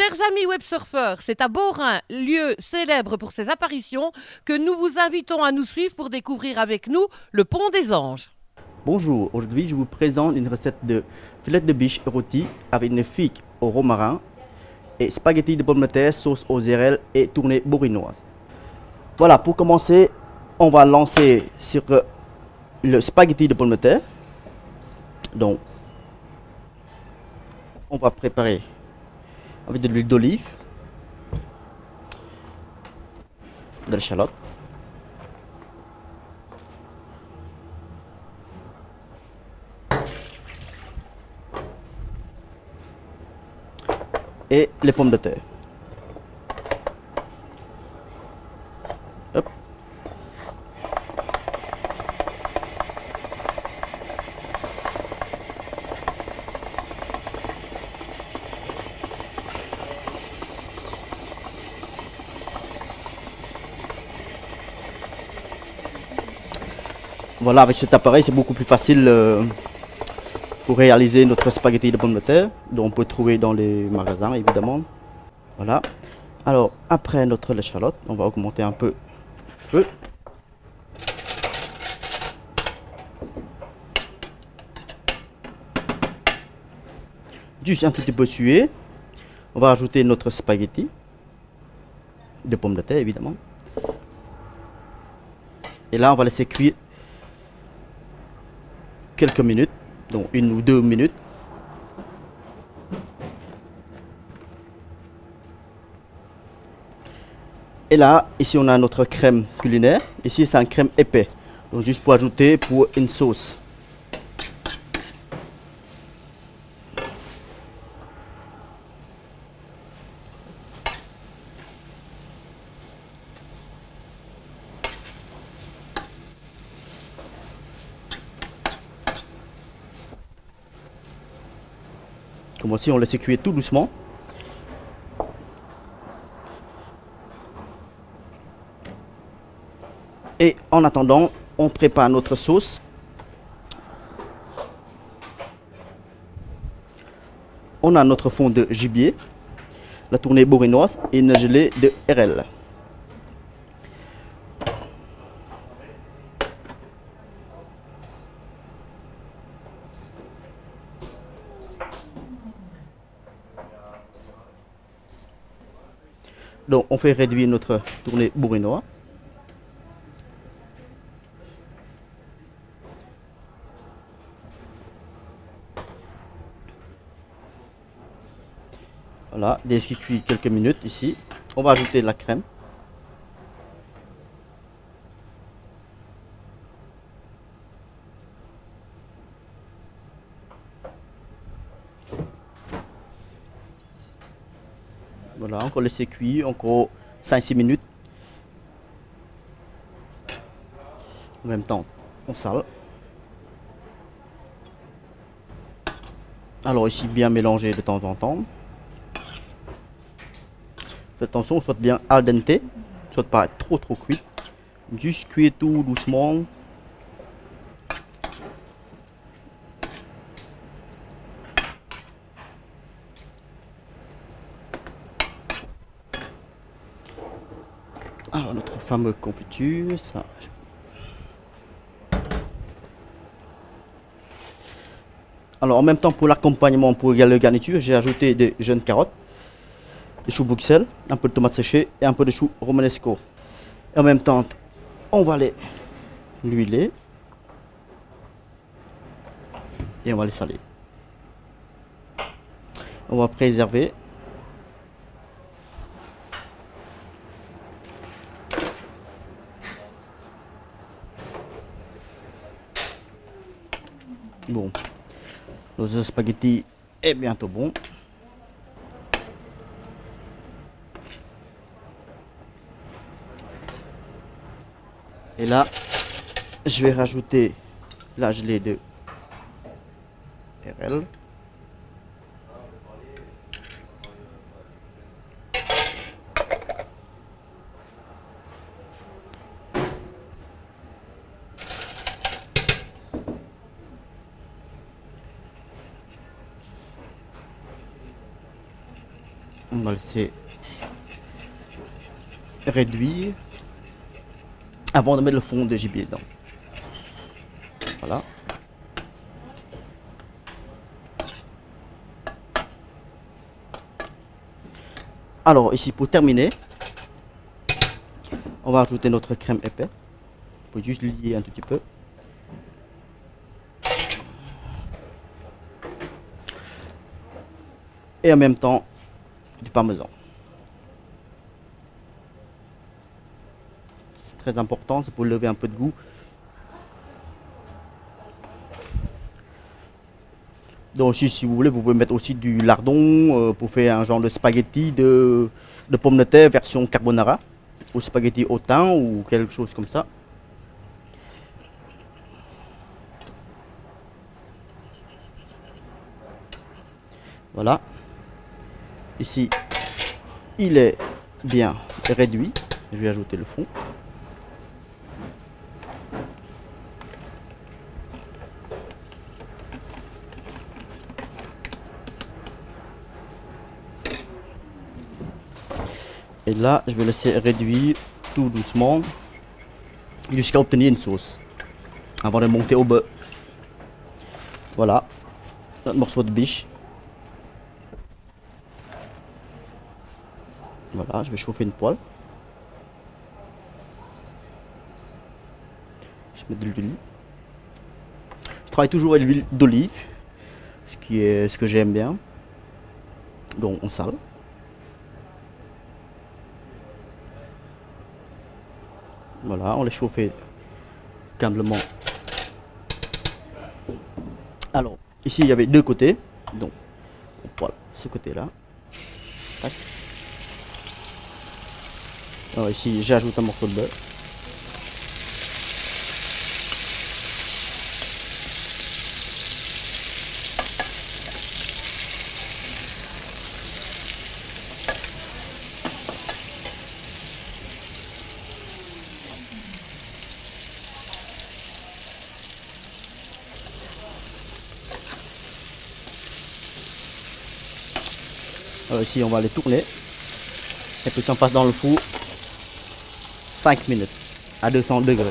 Chers amis websurfeurs, c'est à Beaurain, lieu célèbre pour ses apparitions, que nous vous invitons à nous suivre pour découvrir avec nous le Pont des Anges. Bonjour, aujourd'hui je vous présente une recette de filet de biche rôti avec une figue au romarin et spaghetti de pommes de terre, sauce aux érelles et tournée bourrinoise. Voilà, pour commencer, on va lancer sur le spaghetti de pommes de terre. Donc, on va préparer avec de l'huile d'olive, de l'échalote, et les pommes de terre. Hop. Voilà, avec cet appareil, c'est beaucoup plus facile pour réaliser notre spaghetti de pommes de terre, dont on peut trouver dans les magasins évidemment. Voilà. Alors, après notre échalote, on va augmenter un peu le feu. Juste un tout petit peu suer. On va ajouter notre spaghetti de pommes de terre évidemment. Et là, on va laisser cuire quelques minutes, donc 1 ou 2 minutes. Et là, ici on a notre crème culinaire. Ici c'est un crème épais. Donc juste pour ajouter pour une sauce. Comme aussi on laisse cuire tout doucement. Et en attendant, on prépare notre sauce. On a notre fond de gibier, la tournée bourrinoise et une gelée de RL. Donc on fait réduire notre tournée bourrinoise. Voilà, dès qu'il cuit quelques minutes ici, on va ajouter la crème. Voilà, encore laisser cuire, encore 5-6 minutes. En même temps, on sale. Alors ici, bien mélanger de temps en temps. Faites attention, soit bien al dente, soit pas trop cuit. Juste cuire tout doucement. Alors notre fameux confiture, ça. Alors en même temps pour l'accompagnement, pour le garniture, j'ai ajouté des jeunes carottes, des choux Bruxelles, un peu de tomates séchées et un peu de choux romanesco. Et en même temps, on va les l'huiler et on va les saler. On va préserver. Bon, nos spaghettis est bientôt bon. Et là, je vais rajouter la gelée de RL. On va laisser réduire avant de mettre le fond de gibier dedans. Voilà. Alors ici pour terminer, on va ajouter notre crème épais. Il faut juste lier un tout petit peu. Et en même temps du parmesan. C'est très important, c'est pour lever un peu de goût. Donc ici, si vous voulez, vous pouvez mettre aussi du lardon pour faire un genre de spaghetti de pommes de terre version carbonara, ou spaghetti au thym ou quelque chose comme ça. Voilà. Ici, il est bien réduit. Je vais ajouter le fond. Et là, je vais laisser réduire tout doucement jusqu'à obtenir une sauce avant de monter au beurre. Voilà, notre morceau de biche. Voilà, je vais chauffer une poêle. Je mets de l'huile. Je travaille toujours avec l'huile d'olive, ce qui est ce que j'aime bien. Donc on sale. Voilà, on les chauffe calmement. Alors, ici il y avait deux côtés. Donc, on poêle ce côté-là. Tac. Alors ici, j'ajoute un morceau de beurre. Alors ici, on va les tourner. Et puis on passe dans le four 5 minutes à 200 degrés.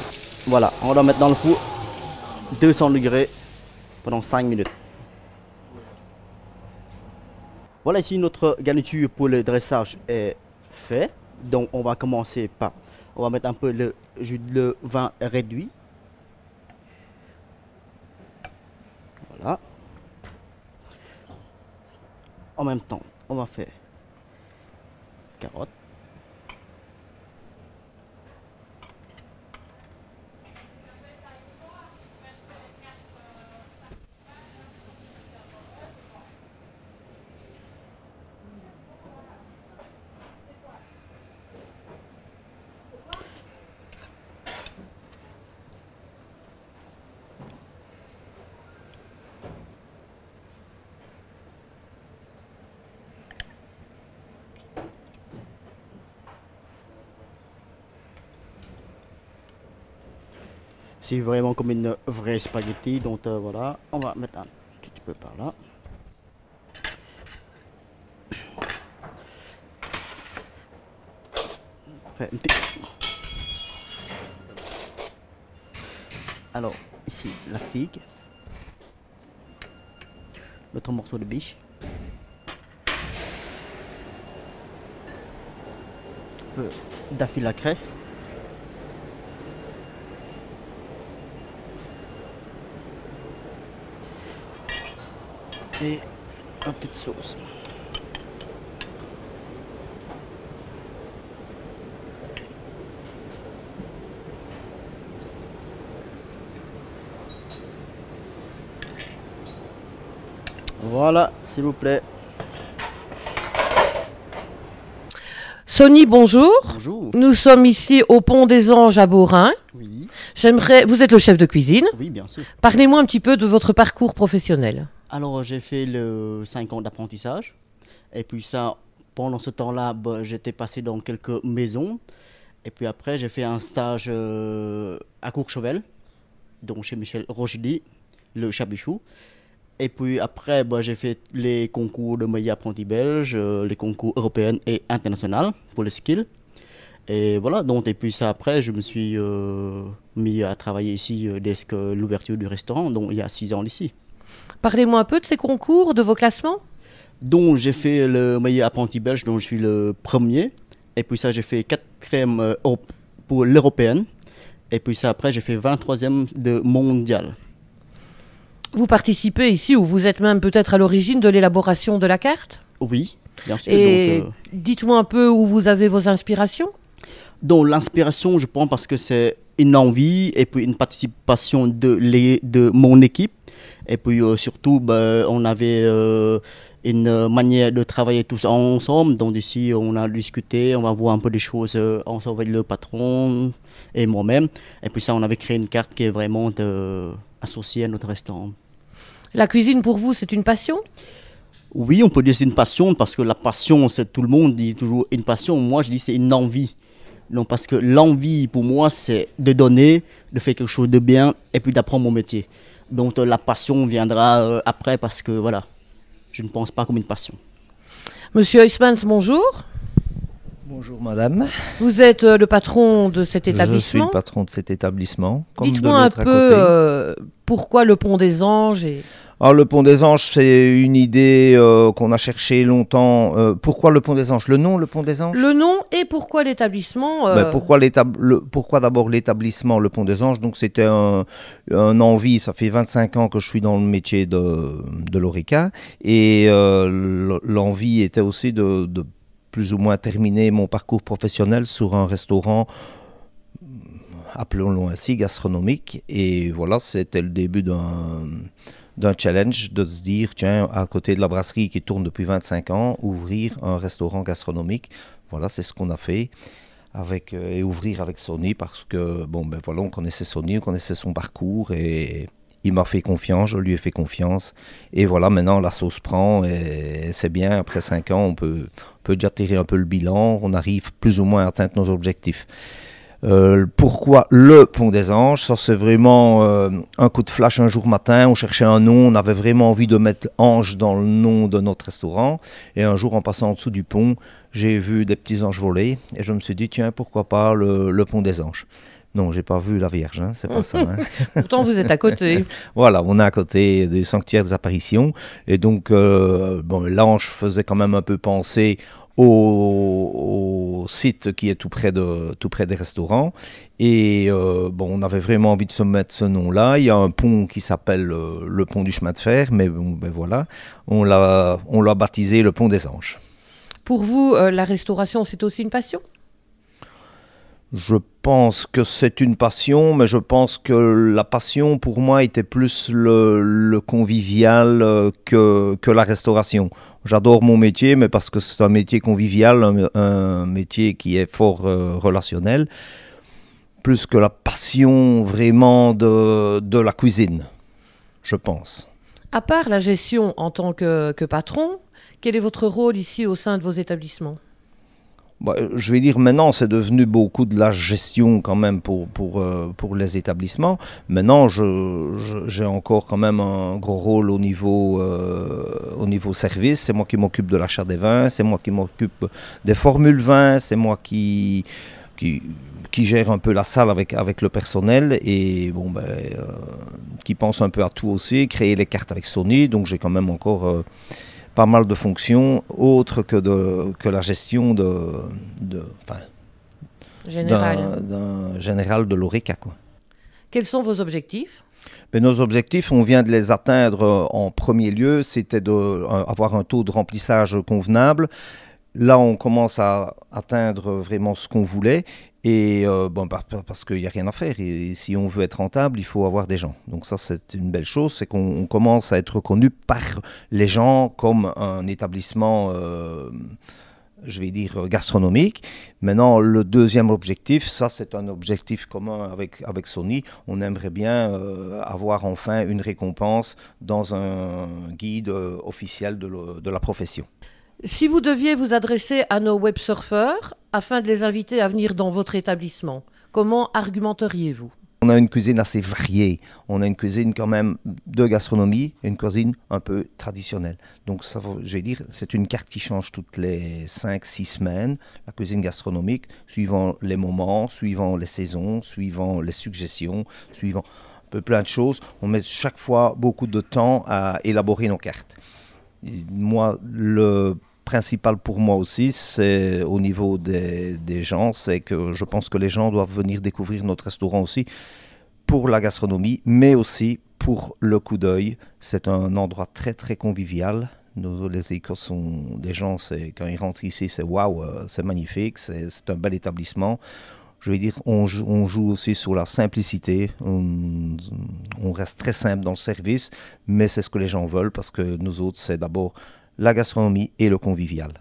Voilà, on va mettre dans le four 200 degrés pendant 5 minutes. Voilà, ici notre garniture pour le dressage est fait. Donc on va commencer par, on va mettre un peu le jus de vin réduit. Voilà. En même temps, on va faire carottes. C'est vraiment comme une vraie spaghetti, donc voilà, on va mettre un petit peu par là. Après, alors ici la figue, notre morceau de biche, un peu d'affil à cresse. Et une petite sauce. Voilà, s'il vous plaît. Sonny, bonjour. Bonjour. Nous sommes ici au Pont des Anges à Beaurain. Oui, Vous êtes le chef de cuisine. oui, bien sûr. Parlez-moi un petit peu de votre parcours professionnel. Alors, j'ai fait le 5 ans d'apprentissage. Et puis ça, pendant ce temps-là, bah, j'étais passé dans quelques maisons. Et puis après, j'ai fait un stage à Courchevel, donc chez Michel Rochdy, le Chabichou. Et puis après, bah, j'ai fait les concours de meilleur apprenti belge, les concours européens et internationaux pour les skills. Et voilà, donc, et puis ça, après, je me suis mis à travailler ici dès que l'ouverture du restaurant, donc il y a 6 ans ici. Parlez-moi un peu de ces concours, de vos classements. Donc j'ai fait le meilleur apprenti belge, dont je suis le premier. Et puis ça, j'ai fait 4e pour l'européenne. Et puis ça, après, j'ai fait 23e de mondial. Vous participez ici, ou vous êtes même peut-être à l'origine de l'élaboration de la carte. Oui, bien sûr. Et Donc, dites-moi un peu où vous avez vos inspirations. donc l'inspiration, je pense, parce que c'est une envie et puis une participation de mon équipe. Et puis surtout, bah, on avait une manière de travailler tous ensemble. Donc ici, on a discuté, on va voir un peu des choses ensemble avec le patron et moi-même. Et puis ça, on avait créé une carte qui est vraiment associée à notre restaurant. La cuisine pour vous, c'est une passion? Oui, on peut dire que c'est une passion parce que la passion, c'est tout le monde dit toujours une passion. Moi, je dis c'est une envie. Non, parce que l'envie, pour moi, c'est de donner, de faire quelque chose de bien et puis d'apprendre mon métier. Donc la passion viendra après parce que voilà, je ne pense pas comme une passion. Monsieur Huysmans, bonjour. Bonjour madame. Vous êtes le patron de cet établissement. Je suis le patron de cet établissement. Dites-moi un peu pourquoi le Pont des Anges Alors, le Pont des Anges, c'est une idée qu'on a cherchée longtemps. Pourquoi le Pont des Anges? Le nom, le Pont des Anges? Le nom et pourquoi l'établissement Pourquoi d'abord l'établissement, le Pont des Anges? Donc c'était un envie, ça fait 25 ans que je suis dans le métier de l'ORECA. Et l'envie était aussi de plus ou moins terminer mon parcours professionnel sur un restaurant, appelons-le ainsi, gastronomique. Et voilà, c'était le début d'un challenge de se dire, tiens, à côté de la brasserie qui tourne depuis 25 ans, ouvrir un restaurant gastronomique. Voilà, c'est ce qu'on a fait. Et ouvrir avec Sonny parce que, bon, ben voilà, on connaissait Sonny, on connaissait son parcours et il m'a fait confiance, je lui ai fait confiance. Et voilà, maintenant la sauce prend et c'est bien. Après 5 ans, on peut déjà tirer un peu le bilan. On arrive plus ou moins à atteindre nos objectifs. Pourquoi le Pont des Anges? Ça, c'est vraiment un coup de flash un jour matin. On cherchait un nom, on avait vraiment envie de mettre Ange dans le nom de notre restaurant. Et un jour, en passant en dessous du pont, j'ai vu des petits anges voler. Et je me suis dit, tiens, pourquoi pas le Pont des Anges? Non, j'ai pas vu la Vierge, hein, c'est pas ça. Hein. Pourtant, vous êtes à côté. Voilà, on est à côté du sanctuaire des apparitions. Et donc, l'ange faisait quand même un peu penser au site qui est tout près des restaurants. Et on avait vraiment envie de se mettre ce nom-là. Il y a un pont qui s'appelle le pont du chemin de fer, mais bon, ben voilà, on l'a baptisé le Pont des Anges. Pour vous, la restauration, c'est aussi une passion? Je pense que c'est une passion, mais je pense que la passion pour moi était plus le convivial que la restauration. J'adore mon métier, mais parce que c'est un métier convivial, un métier qui est fort relationnel, plus que la passion vraiment de la cuisine, je pense. À part la gestion en tant que patron, quel est votre rôle ici au sein de vos établissements? Je vais dire maintenant, c'est devenu beaucoup de la gestion quand même pour les établissements. Maintenant, j'ai encore quand même un gros rôle au niveau service. C'est moi qui m'occupe de l'achat des vins, c'est moi qui m'occupe des formules vins, c'est moi qui gère un peu la salle avec le personnel et qui pense un peu à tout aussi, créer les cartes avec Sonny. Donc j'ai quand même encore pas mal de fonctions autres que la gestion d'un général de l'ORECA, quoi. Quels sont vos objectifs? Nos objectifs, on vient de les atteindre en premier lieu, c'était d'avoir un taux de remplissage convenable. Là, on commence à atteindre vraiment ce qu'on voulait. Et parce qu'il n'y a rien à faire. Et si on veut être rentable, il faut avoir des gens. Donc ça, c'est une belle chose. C'est qu'on commence à être reconnu par les gens comme un établissement, je vais dire, gastronomique. Maintenant, le deuxième objectif, ça, c'est un objectif commun avec Sonny. On aimerait bien avoir enfin une récompense dans un guide officiel de la profession. Si vous deviez vous adresser à nos websurfeurs afin de les inviter à venir dans votre établissement, comment argumenteriez-vous? On a une cuisine assez variée. On a une cuisine quand même de gastronomie, une cuisine un peu traditionnelle. Donc, ça, je vais dire, c'est une carte qui change toutes les 5-6 semaines. La cuisine gastronomique, suivant les moments, suivant les saisons, suivant les suggestions, suivant un peu plein de choses. On met chaque fois beaucoup de temps à élaborer nos cartes. Et moi, le principal pour moi aussi, c'est au niveau des gens, c'est que je pense que les gens doivent venir découvrir notre restaurant aussi pour la gastronomie, mais aussi pour le coup d'œil. C'est un endroit très très convivial. Nous, les Écossais sont des gens, quand ils rentrent ici, c'est waouh, c'est magnifique, c'est un bel établissement. Je veux dire, on joue aussi sur la simplicité, on reste très simple dans le service, mais c'est ce que les gens veulent parce que nous autres, c'est d'abord la gastronomie et le convivial.